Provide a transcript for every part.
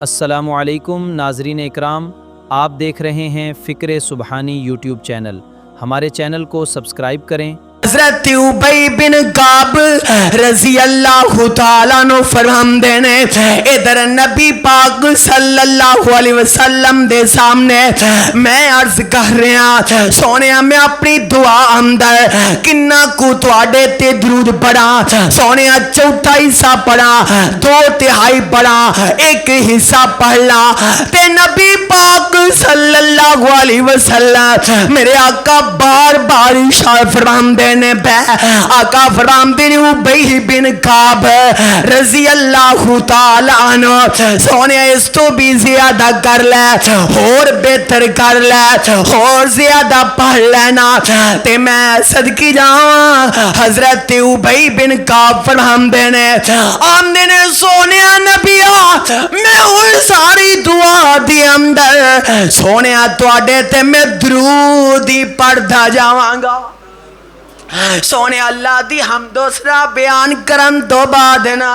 السلام علیکم ناظرین اکرام، آپ دیکھ رہے ہیں فکر سبحانی یوٹیوب چینل۔ ہمارے چینل کو سبسکرائب کریں۔ حضرت ابی بن کعب رضی اللہ تعالیٰ عنہ فرماندے نے ادھر نبی پاک صلی اللہ علیہ وسلم دے سامنے میں عرض کر رہا سونیا میں اپنی دعا اندر کنہ کو تواڈے تے درود پڑھا سونیا چوتھا حصہ پڑھا، 2/3 پڑھا، ایک حصہ پڑھلا تے نبی پاک صلی اللہ علیہ وسلم میرے آقا بار بار ارشاد فرماندے نے بے آقا فرماندے نے ابی بن کعب رضی اللہ تعالی عنہ سونے اس تو بھی زیادہ کر لے، اور بہتر کر لے، اور زیادہ پڑھ لینا تے میں صدقی جاواں۔ حضرت ابی بن کعب فرماندے نے آمدے نے سونیا نبیا میں ہوئی ساری دعا دی اندر سونیا تواڈے تے میں درود ہی پڑھدا جاواں گا۔ سونے اللہ دی حمد و ثنا بیان کرن تو بعد نا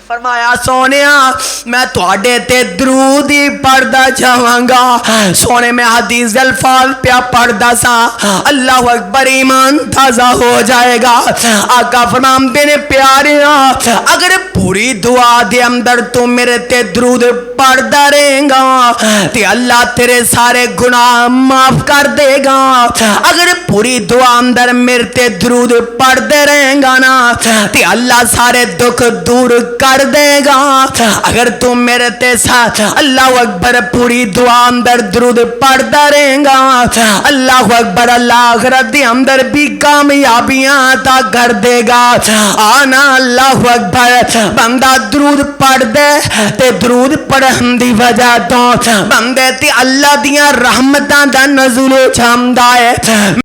فرمایا سونیا میں تواڈے تے درود ہی پڑھدا جاواں گا۔ سونے میں حدیث الفاظ پیا پڑھدا سا، اللہ اکبر ایمان تازہ ہو جائے گا۔ آقا فرماندے نے پیاریاں اگر پوری دعا دے اندر تو میرے تے درود پڑھدا رہے گا تے اللہ تیرے سارے گناہ معاف کر دے گا۔ اگر پوری دعا اندر میرے تے درود پڑھتے رہیں گا نا تے اللہ سارے دکھ دور کر دے گا۔ اگر تم میرے تے ساتھ اللہ اکبر پوری دعا اندر درود پڑھتا رہیں گا اللہ اکبر اللہ آخرت دی اندر بھی کامیابیاں عطا کر دے گا۔ آنا اللہ اکبر بندہ درود پڑھ دے تے درود پڑھن دی وجہ تو بندے تے اللہ دیاں رحمتاں دا نزول چاہندا ہے۔